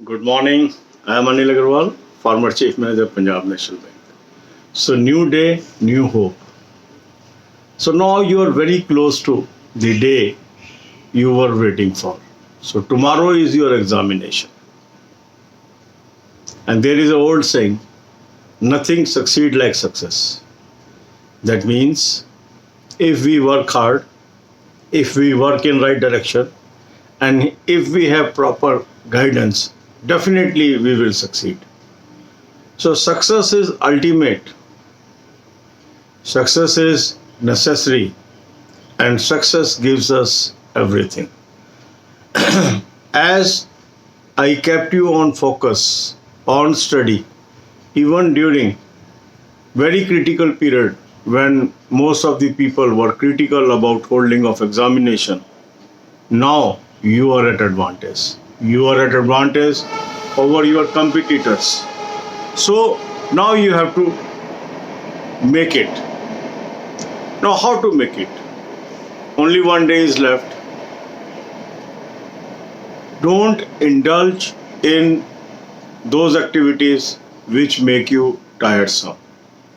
Good morning. I am Anil Agarwal, former Chief Manager, Punjab National Bank. So, new day, new hope. So, now you are very close to the day you were waiting for. So, tomorrow is your examination. And there is an old saying nothing succeeds like success. That means if we work hard, if we work in right direction, and if we have proper guidance, definitely we will succeed. So success is ultimate, success is necessary, and success gives us everything. As I kept you on focus, on study, even during very critical period when most of the people were critical about holding of examination, now you are at advantage. You are at advantage over your competitors. So now you have to make it. Now how to make it? Only one day is left. Don't indulge in those activities which make you tiresome.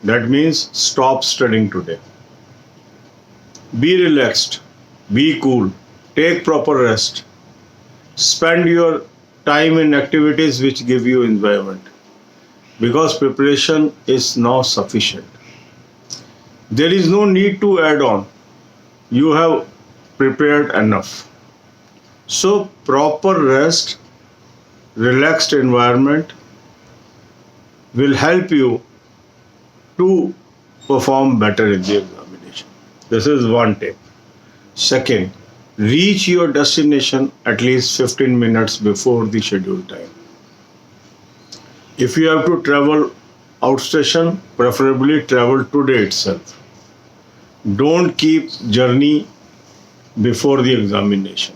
That means stop studying today. Be relaxed, be cool, take proper rest. Spend your time in activities which give you enjoyment, because preparation is now sufficient. There is no need to add on. You have prepared enough. So proper rest, relaxed environment will help you to perform better in the examination. This is one tip. Second, reach your destination at least 15 minutes before the scheduled time. If you have to travel outstation, preferably travel today itself. Don't keep journey before the examination.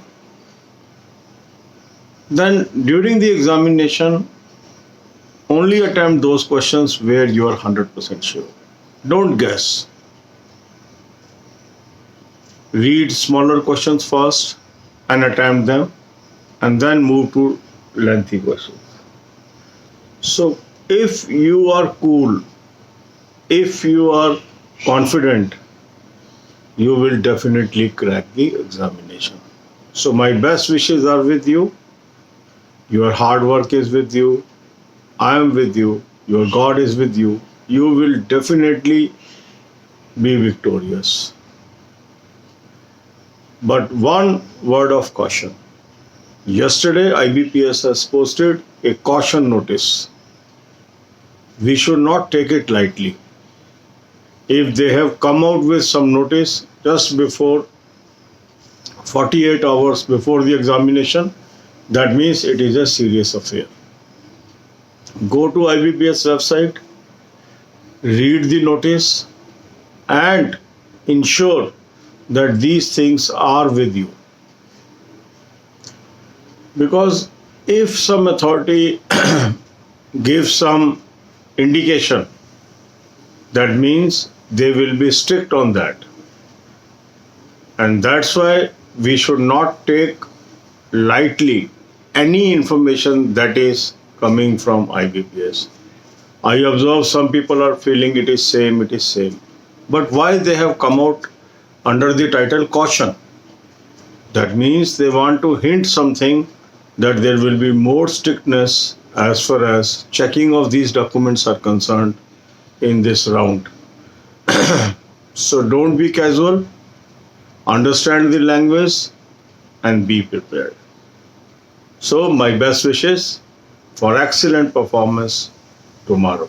Then during the examination, only attempt those questions where you are 100% sure. Don't guess. Read smaller questions first and attempt them, and then move to lengthy questions. So if you are cool, if you are confident, you will definitely crack the examination. So my best wishes are with you. Your hard work is with you. I am with you. Your God is with you. You will definitely be victorious. But one word of caution. Yesterday, IBPS has posted a caution notice. We should not take it lightly. If they have come out with some notice just before 48 hours before the examination, that means it is a serious affair. Go to IBPS website, read the notice, and ensure that these things are with you. Because if some authority gives some indication, that means they will be strict on that. And that's why we should not take lightly any information that is coming from IBPS. I observe some people are feeling it is same. But why they have come out under the title caution? That means they want to hint something that there will be more strictness as far as checking of these documents are concerned in this round. So don't be casual, understand the language, and be prepared. So my best wishes for excellent performance tomorrow.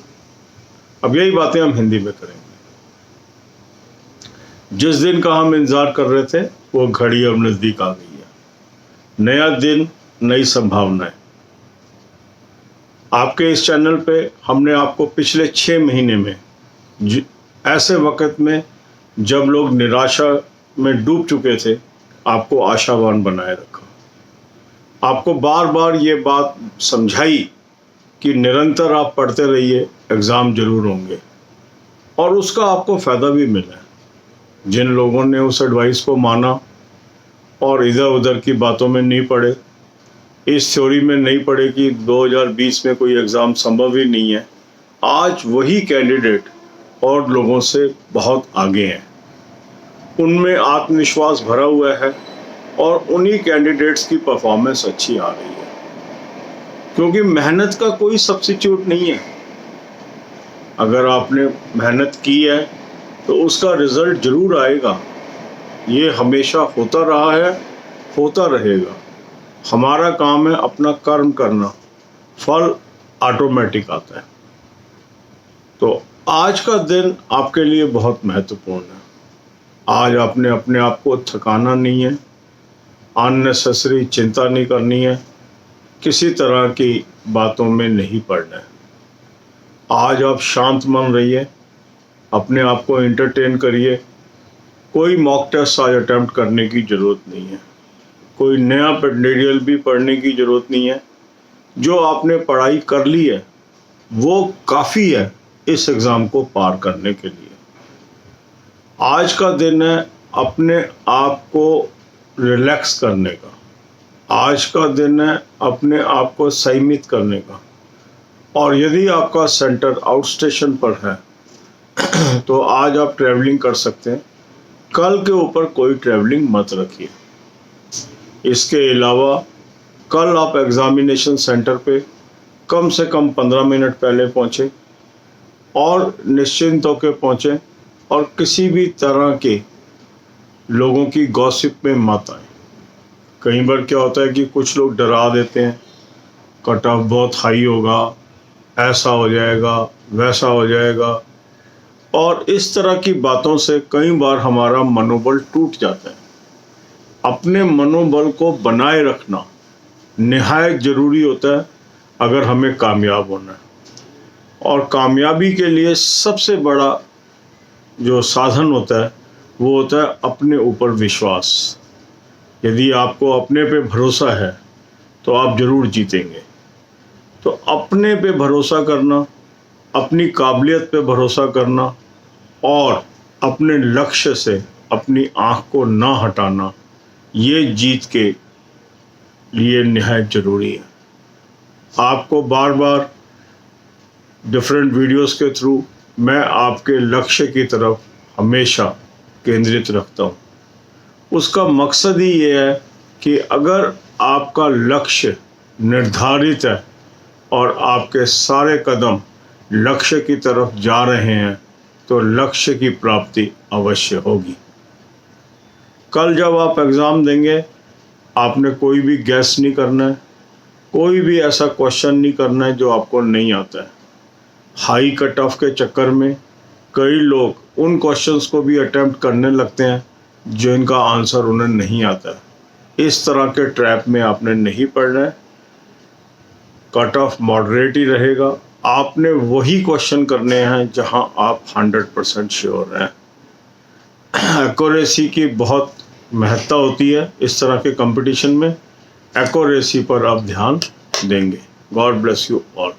अब यही बातें हम हिंदी में करेंगे. जिस दिन का हम इंतजार कर रहे थे वो घड़ी अब नजदीक आ गई है. नया दिन, नई संभावनाएं. आपके इस चैनल पे हमने आपको पिछले 6 महीने में ऐसे वक्त में जब लोग निराशा में डूब चुके थे, आपको आशावान बनाए रखा. आपको बार बार ये बात समझाई कि निरंतर आप पढ़ते रहिए, एग्ज़ाम जरूर होंगे, और उसका आपको फ़ायदा भी मिला है. जिन लोगों ने उस एडवाइस को माना और इधर उधर की बातों में नहीं पड़े, इस थ्योरी में नहीं पढ़े कि 2020 में कोई एग्ज़ाम संभव ही नहीं है। आज वही कैंडिडेट और लोगों से बहुत आगे हैं, उनमें आत्मविश्वास भरा हुआ है और उन्हीं कैंडिडेट्स की परफॉर्मेंस अच्छी आ रही है, क्योंकि मेहनत का कोई सब्स्टिट्यूट नहीं है। अगर आपने मेहनत की है तो उसका रिजल्ट जरूर आएगा। ये हमेशा होता रहा है, होता रहेगा। हमारा काम है अपना कर्म करना, फल ऑटोमेटिक आता है। तो आज का दिन आपके लिए बहुत महत्वपूर्ण है। आज आपने अपने आप को थकाना नहीं है, अननेसेसरी चिंता नहीं करनी है, किसी तरह की बातों में नहीं पड़ना है। आज आप शांत मन रहिए, अपने आप को एंटरटेन करिए। कोई मॉक टेस्ट आज अटेम्प्ट करने की ज़रूरत नहीं है, कोई नया मटेरियल भी पढ़ने की ज़रूरत नहीं है। जो आपने पढ़ाई कर ली है वो काफ़ी है इस एग्ज़ाम को पार करने के लिए। आज का दिन है अपने आप को रिलैक्स करने का, आज का दिन है अपने आप को संयमित करने का। और यदि आपका सेंटर आउट स्टेशन पर है तो आज आप ट्रैवलिंग कर सकते हैं। कल के ऊपर कोई ट्रैवलिंग मत रखिए। इसके अलावा कल आप एग्ज़ामिनेशन सेंटर पे कम से कम 15 मिनट पहले पहुँचें और निश्चिंत होकर पहुँचें और किसी भी तरह के लोगों की गॉसिप में मत आए। कई बार क्या होता है कि कुछ लोग डरा देते हैं, कट ऑफ बहुत हाई होगा, ऐसा हो जाएगा, वैसा हो जाएगा, और इस तरह की बातों से कई बार हमारा मनोबल टूट जाता है। अपने मनोबल को बनाए रखना निहायत ज़रूरी होता है अगर हमें कामयाब होना है। और कामयाबी के लिए सबसे बड़ा जो साधन होता है वो होता है अपने ऊपर विश्वास। यदि आपको अपने पे भरोसा है तो आप ज़रूर जीतेंगे। तो अपने पे भरोसा करना, अपनी काबिलियत पे भरोसा करना और अपने लक्ष्य से अपनी आँख को ना हटाना, ये जीत के लिए निहायत ज़रूरी है। आपको बार बार डिफरेंट वीडियोस के थ्रू मैं आपके लक्ष्य की तरफ हमेशा केंद्रित रखता हूँ। उसका मकसद ही ये है कि अगर आपका लक्ष्य निर्धारित है और आपके सारे कदम लक्ष्य की तरफ जा रहे हैं तो लक्ष्य की प्राप्ति अवश्य होगी। कल जब आप एग्ज़ाम देंगे आपने कोई भी गैस नहीं करना है, कोई भी ऐसा क्वेश्चन नहीं करना है जो आपको नहीं आता है। हाई कट ऑफ के चक्कर में कई लोग उन क्वेश्चंस को भी अटेम्प्ट करने लगते हैं जो इनका आंसर उन्हें नहीं आता है। इस तरह के ट्रैप में आपने नहीं पड़ना है। कट ऑफ मॉडरेट ही रहेगा। आपने वही क्वेश्चन करने हैं जहां आप 100% श्योर हैं। एक्यूरेसी की बहुत महत्ता होती है इस तरह के कंपटीशन में। एक्यूरेसी पर आप ध्यान देंगे। God bless you all.